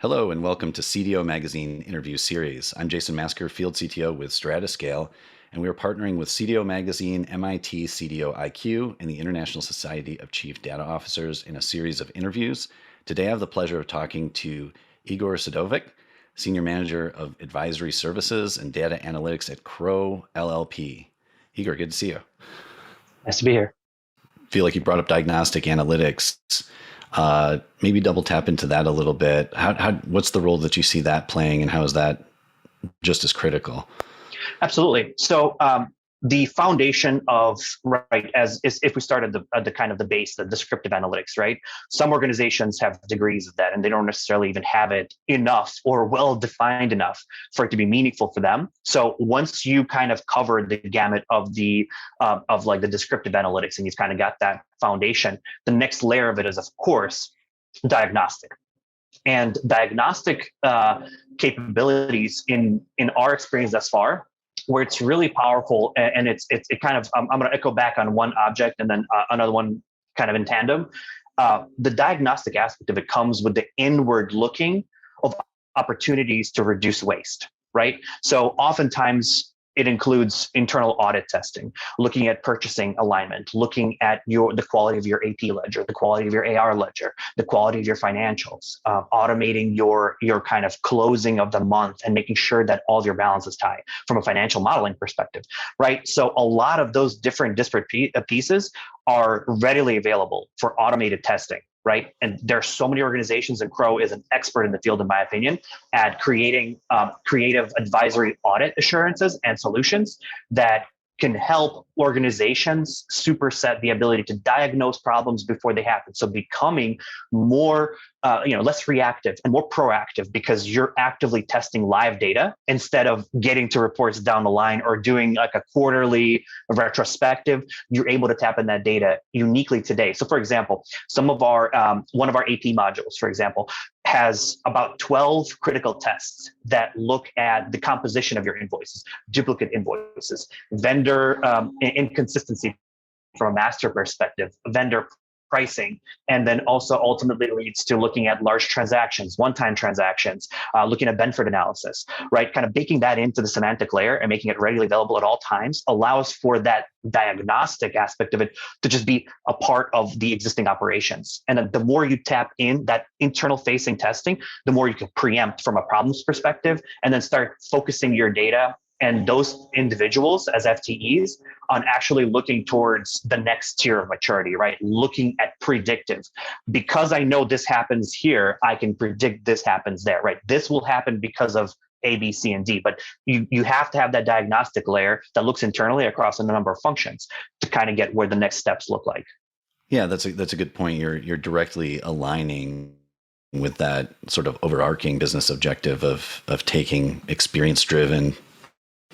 Hello and welcome to CDO Magazine Interview Series. I'm Jason Masker, Field CTO with Stratascale, and we are partnering with CDO Magazine, MIT CDO IQ, and the International Society of Chief Data Officers in a series of interviews. Today I have the pleasure of talking to Egor Sadovnic, Senior Manager of Advisory Services and Data Analytics at Crowe LLP. Egor, good to see you. Nice to be here. Feel like you brought up diagnostic analytics. Maybe double tap into that a little bit. What's the role that you see that playing, and how is that just as critical? Absolutely. So the foundation of as is, if we start at the kind of the base, the descriptive analytics, right? Some organizations have degrees of that, and they don't necessarily even have it enough or well defined enough for it to be meaningful for them. So once you kind of cover the gamut of the the descriptive analytics, and you've kind of got that foundation, the next layer of it is, of course, diagnostic. And diagnostic capabilities in our experience thus far, where it's really powerful, and it kind of, I'm going to echo back on one object and then another one kind of in tandem. The diagnostic aspect of it comes with the inward looking of opportunities to reduce waste, right? So oftentimes it includes internal audit testing, looking at purchasing alignment, looking at the quality of your AP ledger, the quality of your AR ledger, the quality of your financials, automating your kind of closing of the month and making sure that all of your balances tie from a financial modeling perspective, right? So a lot of those different disparate pieces are readily available for automated testing, right? And there are so many organizations, and Crowe is an expert in the field, in my opinion, at creating creative advisory audit assurances and solutions that can help organizations superset the ability to diagnose problems before they happen. So becoming more, less reactive and more proactive, because you're actively testing live data instead of getting to reports down the line or doing like a quarterly retrospective. You're able to tap in that data uniquely today. So for example, some of our, one of our AP modules, for example, has about 12 critical tests that look at the composition of your invoices, duplicate invoices, vendor inconsistency from a master perspective, vendor pricing, and then also ultimately leads to looking at large transactions, one-time transactions, looking at benefit analysis, right? Kind of baking that into the semantic layer and making it readily available at all times allows for that diagnostic aspect of it to just be a part of the existing operations. And then the more you tap in that internal facing testing, the more you can preempt from a problems perspective, and then start focusing your data and those individuals as FTEs on actually looking towards the next tier of maturity, right? Looking at predictive. Because I know this happens here, I can predict this happens there, right? This will happen because of A, B, C, and D. But you have to have that diagnostic layer that looks internally across a number of functions to kind of get where the next steps look like. Yeah, that's a good point. You're directly aligning with that sort of overarching business objective of taking experience-driven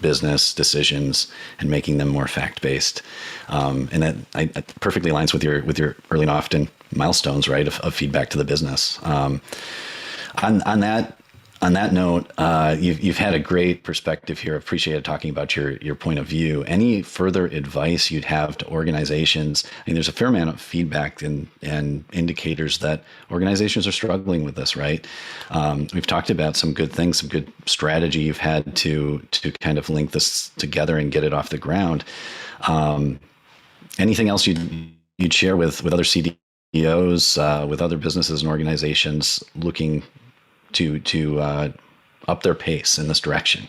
business decisions and making them more fact-based, and that perfectly aligns with your early and often milestones, right, of feedback to the business. On that note, you've had a great perspective here. Appreciated talking about your point of view. Any further advice you'd have to organizations? I mean, there's a fair amount of feedback and indicators that organizations are struggling with this, right? We've talked about some good things, some good strategy you've had to kind of link this together and get it off the ground. Anything else you'd share with other CDOs, with other businesses and organizations looking to up their pace in this direction?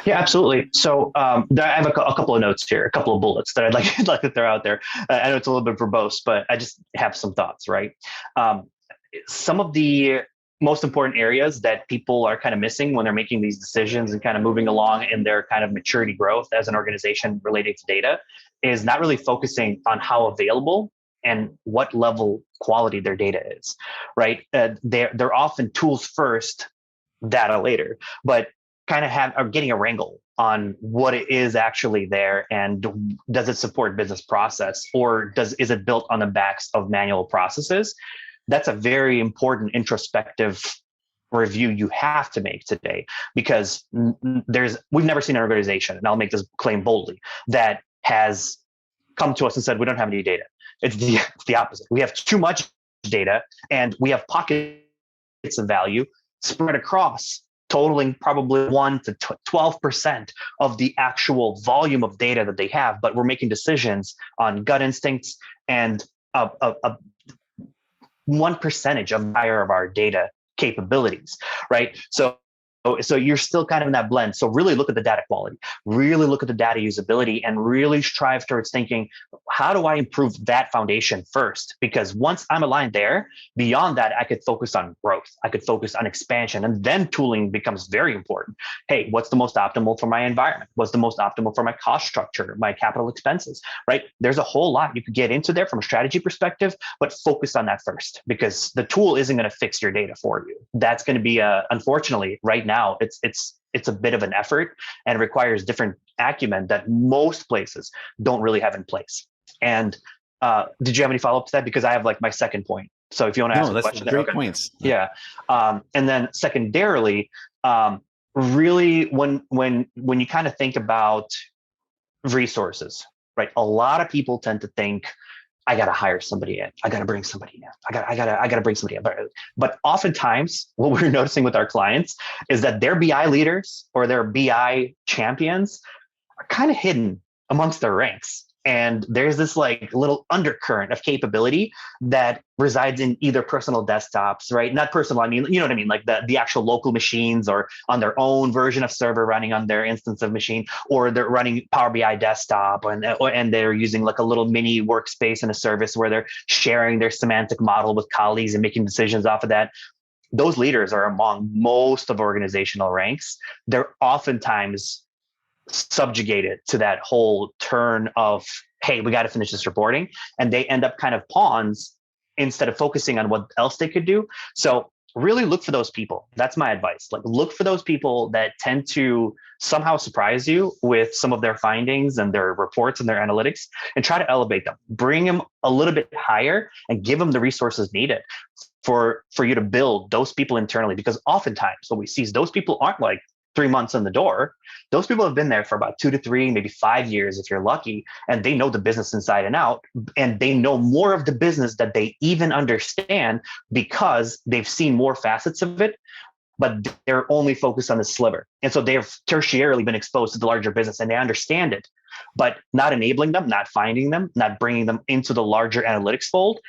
Yeah, absolutely. So I have a couple of notes here, a couple of bullets that I'd like to throw out there. I know it's a little bit verbose, but I just have some thoughts, right? Some of the most important areas that people are kind of missing when they're making these decisions and kind of moving along in their kind of maturity growth as an organization relating to data is not really focusing on how available and what level quality their data is, right? They're often tools first, data later, but kind of are getting a wrangle on what it is actually there, and does it support business process, or is it built on the backs of manual processes? That's a very important introspective review you have to make today, because we've never seen an organization, and I'll make this claim boldly, that has come to us and said, we don't have any data. It's the opposite. We have too much data, and we have pockets of value, spread across, totaling probably 1 to 12% of the actual volume of data that they have, but we're making decisions on gut instincts and a 1% of higher of our data capabilities, right? So you're still kind of in that blend. So really look at the data quality, really look at the data usability, and really strive towards thinking, how do I improve that foundation first? Because once I'm aligned there, beyond that, I could focus on growth. I could focus on expansion, and then tooling becomes very important. Hey, what's the most optimal for my environment? What's the most optimal for my cost structure, my capital expenses, right? There's a whole lot you could get into there from a strategy perspective, but focus on that first, because the tool isn't going to fix your data for you. That's going to be, unfortunately, right now, it's a bit of an effort and requires different acumen that most places don't really have in place. And did you have any follow-up to that? Because I have like my second point. So if you want to ask a question there. Great points. Yeah. And then secondarily, really when you kind of think about resources, right? A lot of people tend to think, I got to hire somebody in. I got to bring somebody in. I got to bring somebody in. But oftentimes what we're noticing with our clients is that their BI leaders or their BI champions are kind of hidden amongst their ranks. And there's this like little undercurrent of capability that resides in either personal desktops, right? Not personal, I mean, you know what I mean? Like the actual local machines, or on their own version of server running on their instance of machine, or they're running Power BI desktop, and they're using like a little mini workspace in a service where they're sharing their semantic model with colleagues and making decisions off of that. Those leaders are among most of organizational ranks. They're oftentimes subjugated to that whole turn of, hey, we got to finish this reporting, and they end up kind of pawns instead of focusing on what else they could do. So really look for those people. That's my advice. Like, look for those people that tend to somehow surprise you with some of their findings and their reports and their analytics, and try to elevate them, bring them a little bit higher, and give them the resources needed for you to build those people internally. Because oftentimes what we see is those people aren't like 3 months in the door. Those people have been there for about 2 to 3, maybe 5 years if you're lucky, and they know the business inside and out, and they know more of the business that they even understand because they've seen more facets of it, but they're only focused on the sliver. And so they've tertiarily been exposed to the larger business and they understand it, but not enabling them, not finding them, not bringing them into the larger analytics fold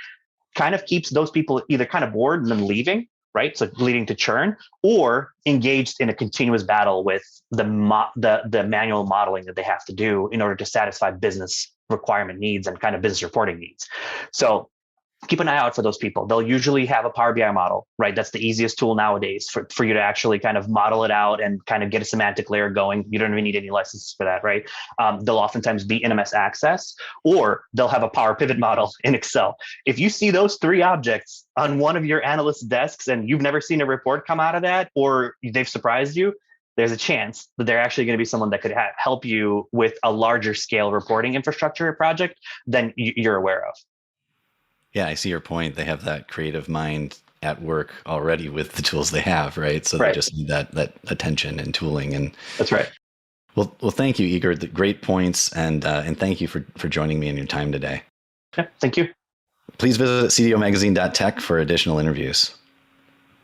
kind of keeps those people either kind of bored and then leaving, right? So leading to churn, or engaged in a continuous battle with the manual modeling that they have to do in order to satisfy business requirement needs and kind of business reporting needs. So keep an eye out for those people. They'll usually have a Power BI model, right? That's the easiest tool nowadays for you to actually kind of model it out and kind of get a semantic layer going. You don't even need any licenses for that, right? They'll oftentimes be NMS Access, or they'll have a Power Pivot model in Excel. If you see those 3 objects on one of your analyst desks and you've never seen a report come out of that, or they've surprised you, there's a chance that they're actually going to be someone that could help you with a larger scale reporting infrastructure project than you're aware of. Yeah, I see your point. They have that creative mind at work already with the tools they have, right? So Right. They just need that attention and tooling. And that's right. Well, thank you, Egor. Great points, and thank you for joining me in your time today. Yeah, thank you. Please visit cdomagazine.tech for additional interviews.